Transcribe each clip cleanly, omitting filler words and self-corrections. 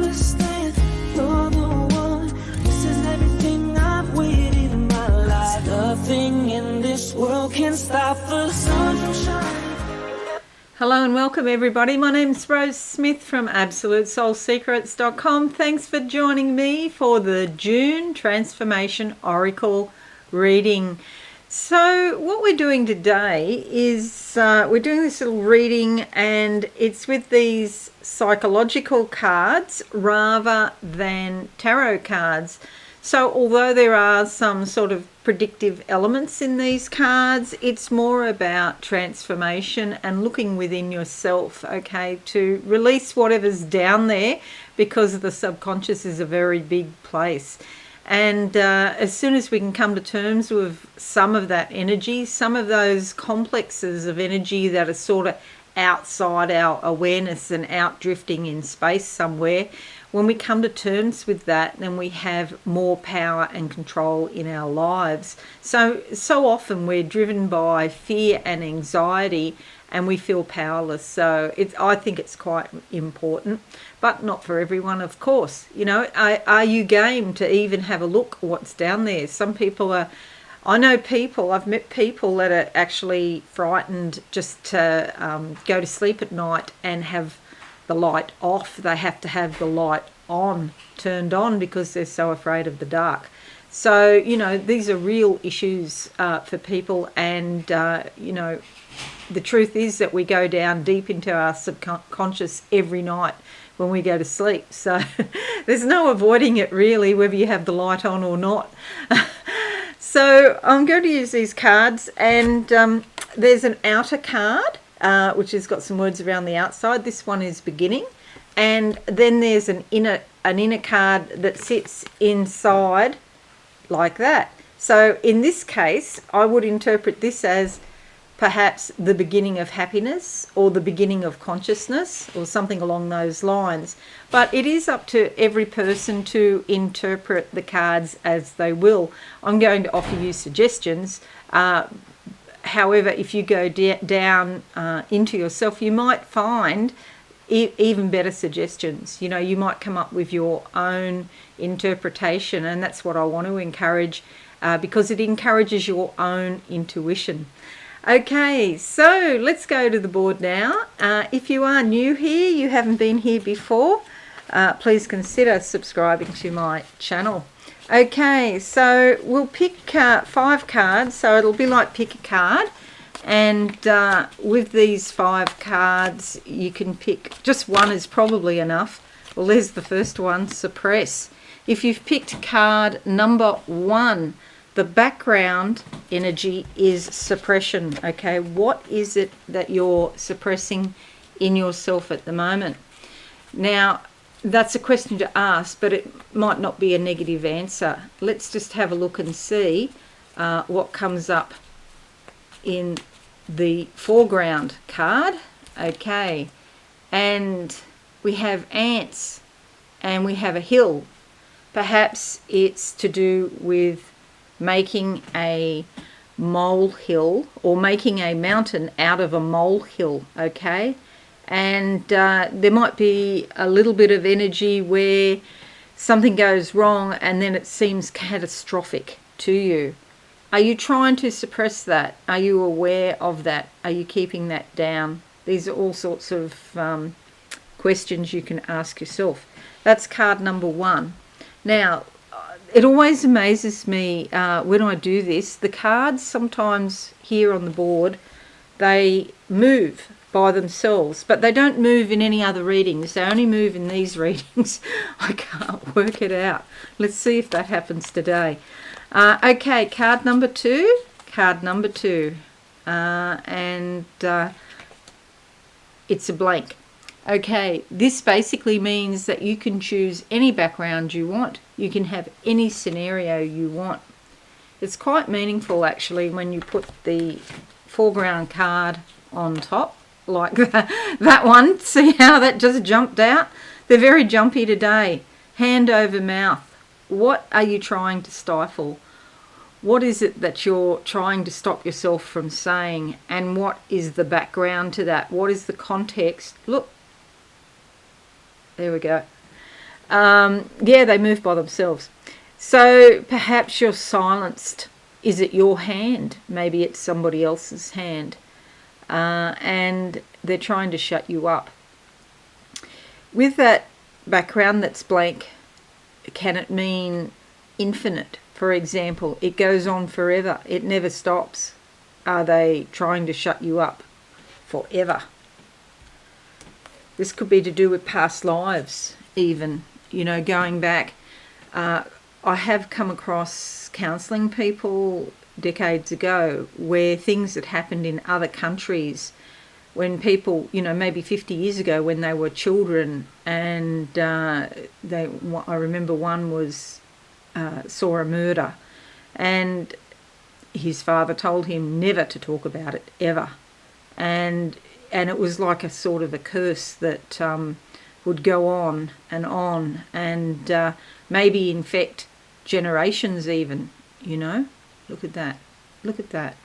understand. You're the one. This is everything I've waited in my life. Nothing in this world can stop the sun from shining. Hello and welcome everybody. My name's Rose Smith from AbsoluteSoulSecrets.com. Thanks for joining me for the June Transformation Oracle reading. So what we're doing today is we're doing this little reading, and it's with these psychological cards rather than tarot cards. So although there are some sort of predictive elements in these cards, it's more about transformation and looking within yourself, okay, to release whatever's down there, because the subconscious is a very big place. And as soon as we can come to terms with some of that energy, some of those complexes of energy that are sort of outside our awareness and out drifting in space somewhere, when we come to terms with that, then we have more power and control in our lives. So often we're driven by fear and anxiety, and we feel powerless. So I think it's quite important, but not for everyone, of course. You know, are you game to even have a look at what's down there? Some people are. I've met people that are actually frightened just to go to sleep at night and have the light off. They have to have the light turned on, because they're so afraid of the dark. So, you know, these are real issues for people, and, you know, the truth is that we go down deep into our subconscious every night when we go to sleep. So there's no avoiding it really, whether you have the light on or not. So I'm going to use these cards, and there's an outer card, which has got some words around the outside. This one is beginning, and then there's an inner card that sits inside like that. So in this case, I would interpret this as perhaps the beginning of happiness, or the beginning of consciousness, or something along those lines. But it is up to every person to interpret the cards as they will. I'm going to offer you suggestions. However, if you go down into yourself, you might find even better suggestions. You know, you might come up with your own interpretation, and that's what I want to encourage, because it encourages your own intuition. Okay, so let's go to the board now. If you are new here, you haven't been here before, please consider subscribing to my channel. Okay, so we'll pick 5 cards, so it'll be like pick a card, and with these 5 cards you can pick just one is probably enough. Well, there's the first one, suppress. If you've picked card number 1, the background energy is suppression. Okay, what is it that you're suppressing in yourself at the moment? Now, that's a question to ask, but it might not be a negative answer. Let's just have a look and see what comes up in the foreground card. Okay, and we have ants, and we have a hill. Perhaps it's to do with making a molehill, or making a mountain out of a molehill, okay? And there might be a little bit of energy where something goes wrong and then it seems catastrophic to you. Are you trying to suppress that? Are you aware of that? Are you keeping that down? These are all sorts of questions you can ask yourself. That's card number 1. Now, it always amazes me when I do this. The cards sometimes here on the board, they move by themselves, but they don't move in any other readings. They only move in these readings. I can't work it out. Let's see if that happens today. Okay, card number 2. Card number 2. And it's a blank. Okay, this basically means that you can choose any background you want. You can have any scenario you want. It's quite meaningful actually when you put the foreground card on top like that one. See how that just jumped out? They're very jumpy today. Hand over mouth. What are you trying to stifle? What is it that you're trying to stop yourself from saying? And what is the background to that? What is the context? Look. There we go. Yeah, they move by themselves. So perhaps you're silenced. Is it your hand? Maybe it's somebody else's hand. And they're trying to shut you up. With that background that's blank, can it mean infinite? For example, it goes on forever. It never stops. Are they trying to shut you up forever? This could be to do with past lives even, going back. I have come across counselling people decades ago where things that happened in other countries when people, maybe 50 years ago when they were children, and I remember one was saw a murder, and his father told him never to talk about it ever, and it was like a sort of a curse that would go on, and maybe infect generations even. Look at that,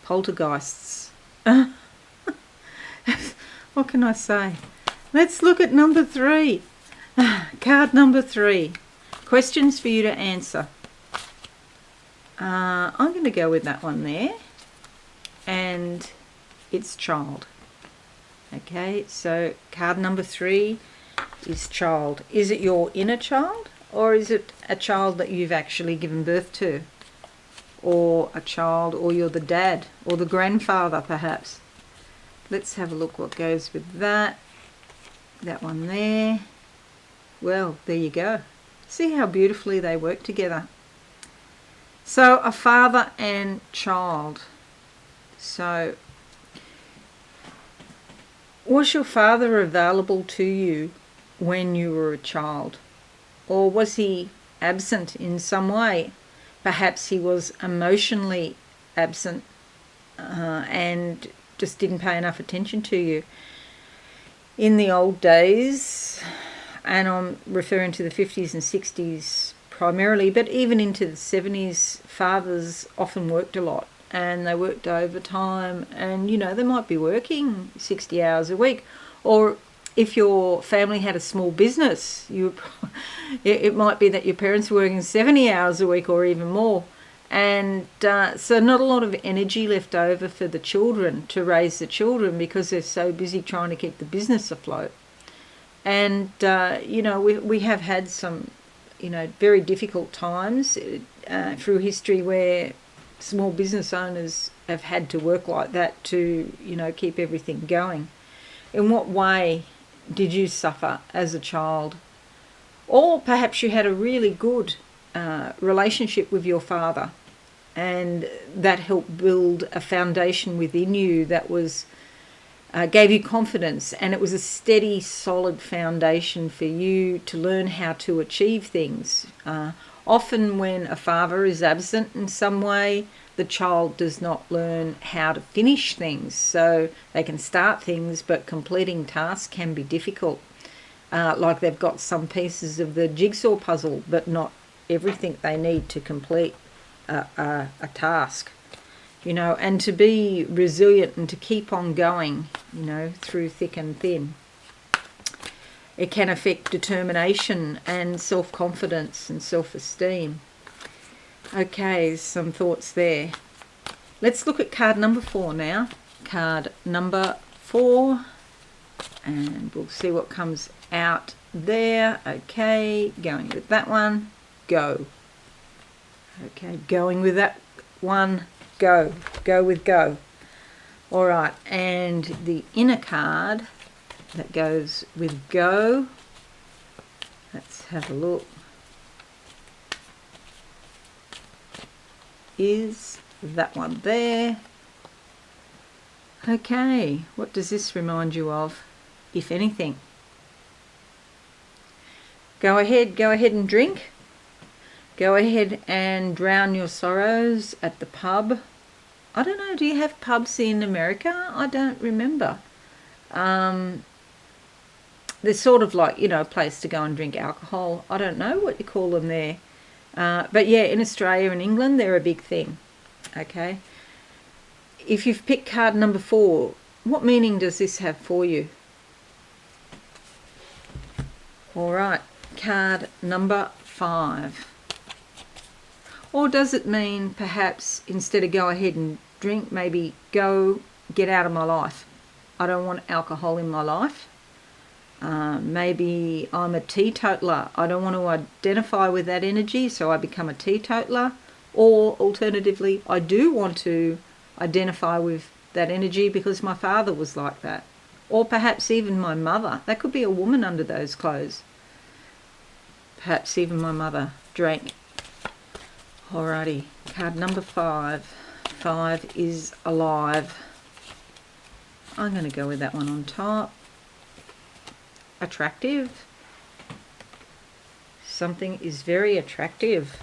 poltergeists. What can I say? Let's look at number 3. Card number 3. Questions for you to answer. I'm going to go with that one there. And it's child. Okay, so card number 3 is child. Is it your inner child, or is it a child that you've actually given birth to? Or a child, or you're the dad, or the grandfather perhaps. Let's have a look what goes with that. That one there. Well, there you go. See how beautifully they work together. So a father and child. So was your father available to you when you were a child? Or was he absent in some way? Perhaps he was emotionally absent and just didn't pay enough attention to you. In the old days, and I'm referring to the 50s and 60s primarily, but even into the 70s, fathers often worked a lot, and they worked overtime, and they might be working 60 hours a week. Or if your family had a small business, it might be that your parents were working 70 hours a week or even more. And so not a lot of energy left over for the children to raise the children because they're so busy trying to keep the business afloat. And, we have had some, very difficult times through history where small business owners have had to work like that to, keep everything going. In what way did you suffer as a child? Or perhaps you had a really good relationship with your father, and that helped build a foundation within you that was gave you confidence, and it was a steady, solid foundation for you to learn how to achieve things. Often when a father is absent in some way, the child does not learn how to finish things. So they can start things, but completing tasks can be difficult. Like they've got some pieces of the jigsaw puzzle, but not everything they need to complete a task. And to be resilient and to keep on going, through thick and thin. It can affect determination and self-confidence and self-esteem. Okay, some thoughts there. Let's look at card number 4 now. Card number 4. And we'll see what comes out there. Okay, going with that one. Go. Okay, going with that one. Go. Go with go. All right, and the inner card that goes with go. Let's have a look. Is that one there. Okay, what does this remind you of, if anything? Go ahead and drink. Go ahead and drown your sorrows at the pub. I don't know, do you have pubs in America? I don't remember. They're sort of like, a place to go and drink alcohol. I don't know what you call them there. But yeah, in Australia and England, they're a big thing. Okay. If you've picked card number 4, what meaning does this have for you? All right, card number 5. Or does it mean perhaps instead of go ahead and drink, maybe go get out of my life? I don't want alcohol in my life. Maybe I'm a teetotaler. I don't want to identify with that energy, so I become a teetotaler. Or alternatively, I do want to identify with that energy because my father was like that. Or perhaps even my mother. That could be a woman under those clothes. Perhaps even my mother drank. Alrighty, card number 5. 5 is alive. I'm going to go with that one on top. Attractive. Something is very attractive.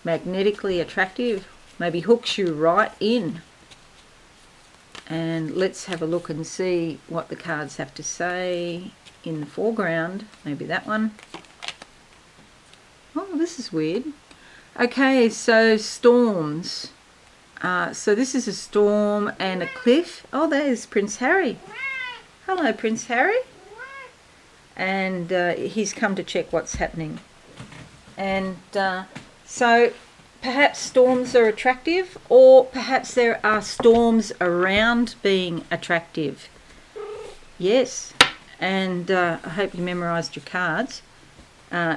Magnetically attractive. Maybe hooks you right in. And let's have a look and see what the cards have to say in the foreground. Maybe that one. Oh, this is weird. Okay, so storms. So this is a storm and a cliff. Oh, there's Prince Harry. Hello, Prince Harry. And he's come to check what's happening. And so perhaps storms are attractive, or perhaps there are storms around being attractive. Yes, and I hope you memorised your cards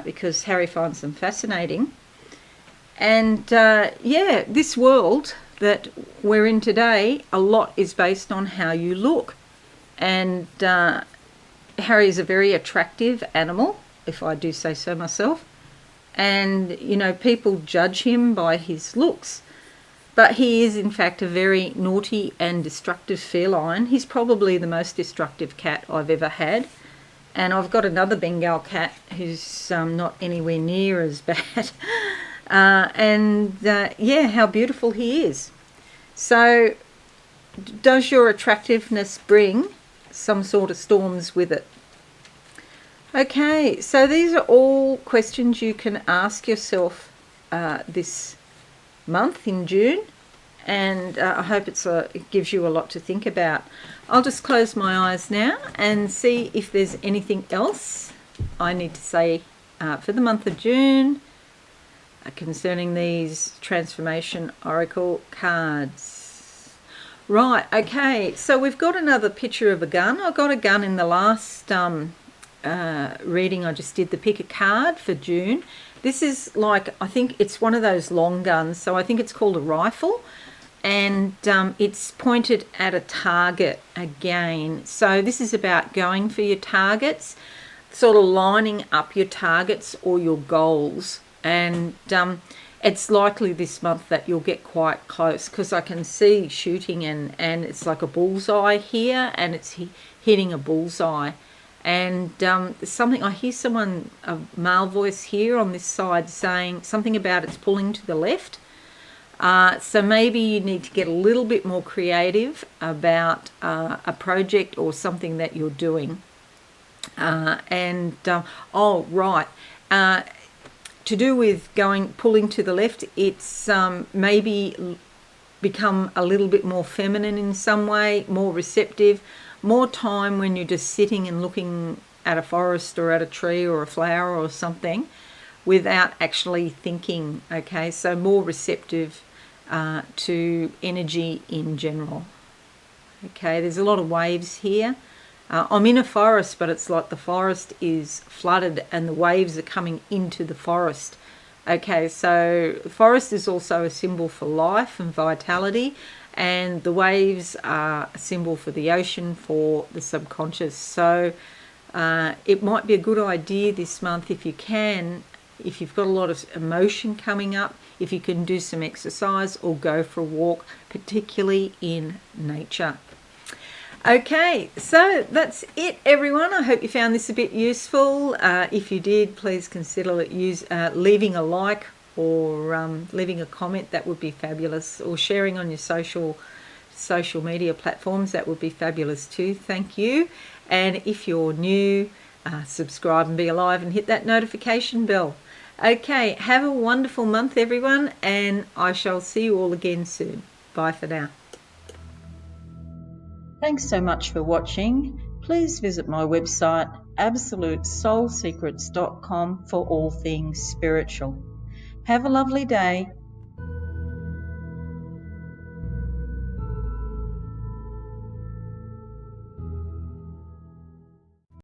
because Harry finds them fascinating. And yeah, this world that we're in today, a lot is based on how you look. And Harry is a very attractive animal, if I do say so myself. And, you know, people judge him by his looks. But he is, in fact, a very naughty and destructive feline. He's probably the most destructive cat I've ever had. And I've got another Bengal cat who's not anywhere near as bad. Yeah, how beautiful he is. So, does your attractiveness bring some sort of storms with it? Okay, so these are all questions you can ask yourself this month in June, and I hope it gives you a lot to think about. I'll just close my eyes now and see if there's anything else I need to say for the month of June concerning these Transformation Oracle cards. Right, okay, so we've got another picture of a gun. I got a gun in the last reading I just did, the pick a card for June. This is like, I think it's one of those long guns, so I think it's called a rifle, and it's pointed at a target again. So this is about going for your targets, sort of lining up your targets or your goals, and it's likely this month that you'll get quite close because I can see shooting and it's like a bullseye here, and it's hitting a bullseye. And something, I hear someone, a male voice here on this side saying something about it's pulling to the left. So maybe you need to get a little bit more creative about a project or something that you're doing. Oh, right. To do with pulling to the left, it's maybe become a little bit more feminine in some way, more receptive, more time when you're just sitting and looking at a forest or at a tree or a flower or something without actually thinking, okay? So more receptive to energy in general. Okay, there's a lot of waves here. I'm in a forest, but it's like the forest is flooded and the waves are coming into the forest. Okay, so the forest is also a symbol for life and vitality, and the waves are a symbol for the ocean, for the subconscious. So it might be a good idea this month, if you can, if you've got a lot of emotion coming up, if you can do some exercise or go for a walk, particularly in nature. Okay, so that's it, everyone. I hope you found this a bit useful. If you did, please consider leaving a like or leaving a comment. That would be fabulous, or sharing on your social media platforms. That would be fabulous too. Thank you. And if you're new, subscribe and be alive and hit that notification bell. Okay, have a wonderful month, everyone, and I shall see you all again soon. Bye for now. Thanks so much for watching. please visit my website absolutesoulsecrets.com for all things spiritual. Have a lovely day.